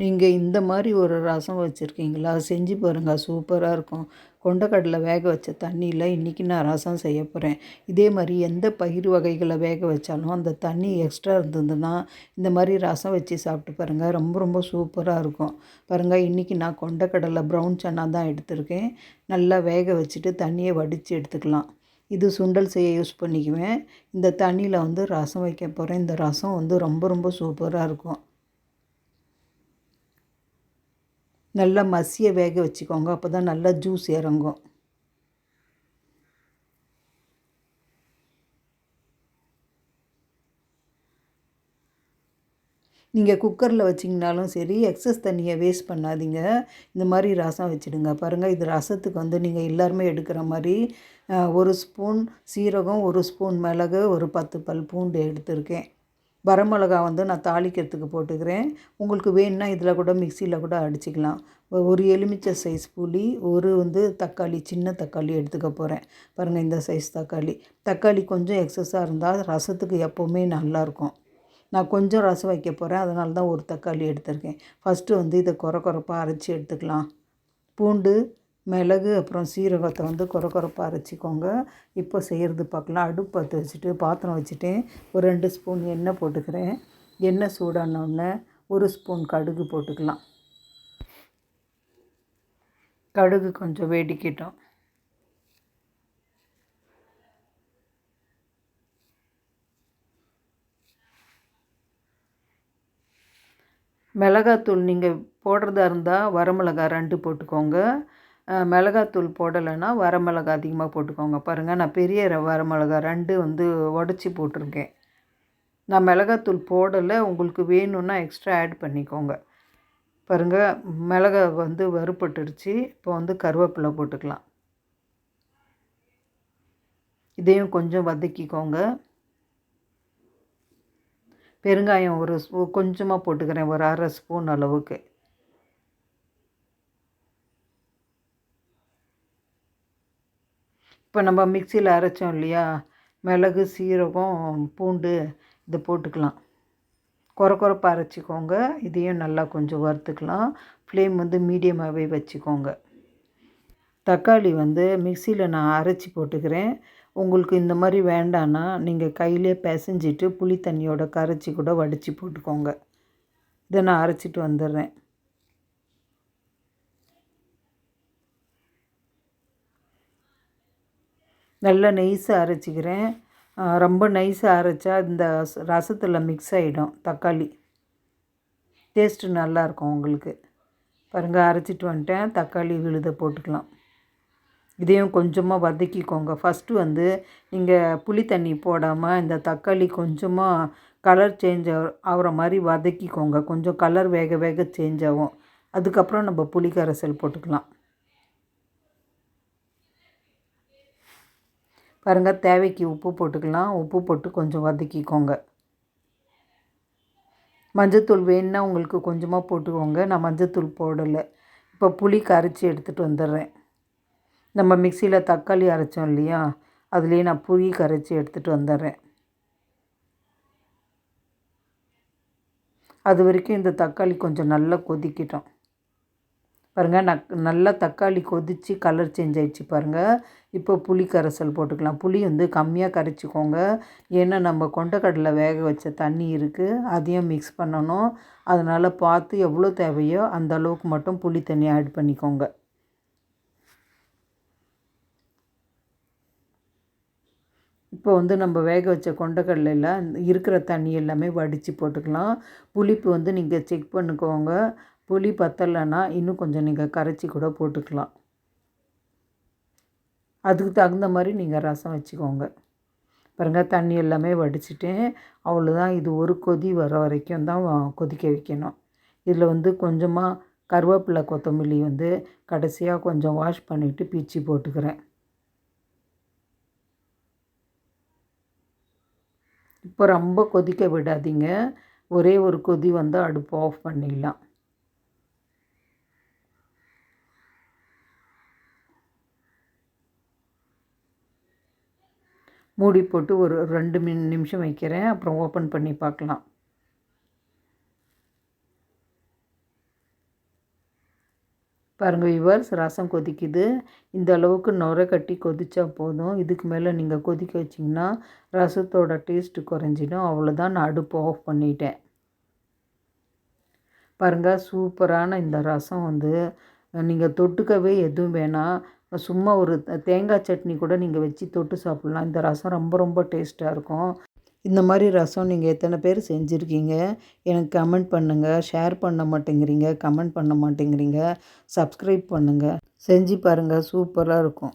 நீங்கள் இந்த மாதிரி ஒரு ரசம் வச்சுருக்கீங்களா? செஞ்சு பாருங்கள், சூப்பராக இருக்கும். கொண்டக்கடலை வேக வச்ச தண்ணியில் இன்றைக்கி நான் ரசம் செய்ய போகிறேன். இதே மாதிரி எந்த பயிர் வகைகளை வேக வச்சாலும் அந்த தண்ணி எக்ஸ்ட்ரா இருந்ததுன்னா இந்த மாதிரி ரசம் வச்சு சாப்பிட்டு பாருங்கள், ரொம்ப ரொம்ப சூப்பராக இருக்கும். பாருங்கள், இன்றைக்கி நான் கொண்டக்கடலை ப்ரௌன் சன்னா தான் எடுத்திருக்கேன். நல்லா வேக வச்சுட்டு தண்ணியை வடித்து எடுத்துக்கலாம். இது சுண்டல் செய்ய யூஸ் பண்ணிக்குவேன். இந்த தண்ணியில் வந்து ரசம் வைக்க போகிறேன். இந்த ரசம் வந்து ரொம்ப ரொம்ப சூப்பராக இருக்கும். நல்லா மசிய வேக வச்சுக்கோங்க, அப்போ தான் நல்லா ஜூஸ் இறங்கும். நீங்கள் குக்கரில் வச்சிங்கனாலும் சரி, எக்ஸஸ் தண்ணியை வேஸ்ட் பண்ணாதீங்க. இந்த மாதிரி ரசம் வச்சுடுங்க. பாருங்கள், இது ரசத்துக்கு வந்து நீங்கள் எல்லாருமே எடுக்கிற மாதிரி 1 ஸ்பூன் சீரகம், 1 ஸ்பூன் மிளகு, ஒரு 10 பல் பூண்டு எடுத்திருக்கேன். வரமிளகா வந்து நான் தாளிக்கிறதுக்கு போட்டுக்கிறேன். உங்களுக்கு வேணும்னா இதில் கூட மிக்சியில் கூட அடிச்சிக்கலாம். ஒரு எலுமிச்சை சைஸ் புளி, ஒரு வந்து தக்காளி, சின்ன தக்காளி எடுத்துக்க போகிறேன். பாருங்கள், இந்த சைஸ் தக்காளி. தக்காளி கொஞ்சம் எக்ஸஸாக இருந்தால் ரசத்துக்கு எப்போவுமே நல்லாயிருக்கும். நான் கொஞ்சம் ரசம் வைக்க போகிறேன், அதனால தான் ஒரு தக்காளி எடுத்திருக்கேன். ஃபஸ்ட்டு வந்து இதை கொரப்பாக அரைச்சி எடுத்துக்கலாம். பூண்டு, மிளகு, அப்புறம் சீரகத்தை வந்து கொரப்பாக அரைச்சிக்கோங்க. இப்போ செய்கிறது பார்க்கலாம். அடுப்பு பற்ற வச்சுட்டு பாத்திரம் வச்சுட்டேன். ஒரு 2 ஸ்பூன் எண்ணெய் போட்டுக்கிறேன். எண்ணெய் சூடானோடனே 1 ஸ்பூன் கடுகு போட்டுக்கலாம். கடுகு கொஞ்சம் வெடிக்கட்டும். மிளகாத்தூள் நீங்கள் போடுறதா இருந்தால் வரமிளகா 2 போட்டுக்கோங்க. மிளகாத்தூள் போடலைன்னா வரமிளகா அதிகமாக போட்டுக்கோங்க. பாருங்கள், நான் பெரிய வரமிளகா 2 வந்து உடச்சி போட்டிருக்கேன். நான் மிளகாத்தூள் போடலை, உங்களுக்கு வேணும்னா எக்ஸ்ட்ரா ஆட் பண்ணிக்கோங்க. பாருங்கள், மிளகா வந்து வறுபட்டுடுச்சு. இப்போ வந்து கருவேப்பிலை போட்டுக்கலாம். இதையும் கொஞ்சம் வதக்கிக்கோங்க. பெருங்காயம் கொஞ்சமாக போட்டுக்கிறேன், ஒரு 1/2 ஸ்பூன் அளவுக்கு. இப்போ நம்ம மிக்சியில் அரைச்சோம் இல்லையா, மிளகு, சீரகம், பூண்டு, இதை போட்டுக்கலாம். கொரப்பாக அரைச்சிக்கோங்க. இதையும் நல்லா கொஞ்சம் வறுத்துக்கலாம். ஃப்ளேம் வந்து மீடியமாகவே வச்சுக்கோங்க. தக்காளி வந்து மிக்சியில் நான் அரைச்சி போட்டுக்கிறேன். உங்களுக்கு இந்த மாதிரி வேண்டான்னா நீங்கள் கையிலே பிசைஞ்சிட்டு புளி தண்ணியோட கரைச்சி கூட வடித்து போட்டுக்கோங்க. இதை நான் அரைச்சிட்டு வந்துடுறேன். நல்லா நைஸாக அரைச்சிக்கிறேன். ரொம்ப நைஸாக அரைச்சா இந்த ரசத்தில் மிக்ஸ் ஆகிடும் தக்காளி. டேஸ்ட்டு நல்லாயிருக்கும் உங்களுக்கு. பாருங்கள், அரைச்சிட்டு வந்துட்டேன். தக்காளி விழுதை போட்டுக்கலாம். இதையும் கொஞ்சமாக வதக்கிக்கோங்க. ஃபஸ்ட்டு வந்து நீங்கள் புளி தண்ணி போடாமல் இந்த தக்காளி கொஞ்சமாக கலர் சேஞ்ச் ஆகிற மாதிரி வதக்கிக்கோங்க. கொஞ்சம் கலர் வேக வேக சேஞ்ச் ஆகும். அதுக்கப்புறம் நம்ம புளி கரைசல் போட்டுக்கலாம். பாருங்கள், தேவைக்கு உப்பு போட்டுக்கலாம். உப்பு போட்டு கொஞ்சம் வதக்கிக்கோங்க. மஞ்சத்தூள் வேணுன்னா உங்களுக்கு கொஞ்சமாக போட்டுக்கோங்க. நான் மஞ்சத்தூள் போடலை. இப்போ புளி கரைச்சி எடுத்துகிட்டு வந்துடுறேன். நம்ம மிக்சியில் தக்காளி அரைச்சோம் இல்லையா, அதுலேயே நான் புளி கரைச்சி எடுத்துகிட்டு வந்துடுறேன். அது வரைக்கும் இந்த தக்காளி கொஞ்சம் நல்லா கொதிக்கட்டும். பாருங்கள், நல்லா தக்காளி கொதித்து கலர் சேஞ்ச் ஆகிடுச்சு பாருங்கள். இப்போ புளி கரைசல் போட்டுக்கலாம். புளி வந்து கம்மியாக கரைச்சிக்கோங்க. ஏன்னா நம்ம கொண்டக்கடலை வேக வச்ச தண்ணி இருக்குது, அதையும் மிக்ஸ் பண்ணணும். அதனால் பார்த்து எவ்வளோ தேவையோ அந்த அளவுக்கு மட்டும் புளி தண்ணி ஆட் பண்ணிக்கோங்க. இப்போ வந்து நம்ம வேக வச்ச கொண்டக்கடலையில் இருக்கிற தண்ணி எல்லாமே வடித்து போட்டுக்கலாம். புளிப்பு வந்து நீங்கள் செக் பண்ணிக்கோங்க. புளி பத்தலைன்னா இன்னும் கொஞ்சம் நீங்கள் கரைச்சி கூட போட்டுக்கலாம். அதுக்கு தகுந்த மாதிரி நீங்கள் ரசம் வச்சுக்கோங்க. பாருங்கள், தண்ணி எல்லாமே வடிச்சிட்டேன். அவ்வளோதான். இது ஒரு கொதி வர வரைக்கும் தான் கொதிக்க வைக்கணும். இதில் வந்து கொஞ்சமாக கருவேப்பிலை, கொத்தமல்லி வந்து கடைசியாக கொஞ்சம் வாஷ் பண்ணிவிட்டு பிச்சு போட்டுக்கிறேன். இப்போ ரொம்ப கொதிக்க விடாதீங்க. ஒரே ஒரு கொதி வந்தால் அடுப்பு ஆஃப் பண்ணிடலாம். மூடி போட்டு ஒரு 2 நிமிஷம் வைக்கிறேன். அப்புறம் ஓப்பன் பண்ணி பார்க்கலாம். பாருங்கள் வியூவர்ஸ், ரசம் கொதிக்குது. இந்த அளவுக்கு நுரை கட்டி கொதிச்சா போதும். இதுக்கு மேலே நீங்கள் கொதிக்க வச்சிங்கன்னா ரசத்தோட டேஸ்ட்டு குறைஞ்சிடும். அவ்வளோதான், நான் அடுப்பை ஆஃப் பண்ணிட்டேன். பாருங்கள், சூப்பரான இந்த ரசம் வந்து நீங்கள் தொட்டுக்கவே எதுவும் வேணாம். சும்மா ஒரு தேங்காய் சட்னி கூட நீங்கள் வச்சு தொட்டு சாப்பிட்லாம். இந்த ரசம் ரொம்ப ரொம்ப டேஸ்ட்டாக இருக்கும். இந்த மாதிரி ரசம் நீங்கள் எத்தனை பேர் செஞ்சுருக்கீங்க? எனக்கு கமெண்ட் பண்ணுங்கள். ஷேர் பண்ண மாட்டேங்கிறீங்க, கமெண்ட் பண்ண மாட்டேங்கிறீங்க. சப்ஸ்கிரைப் பண்ணுங்கள். செஞ்சு பாருங்கள், சூப்பராக இருக்கும்.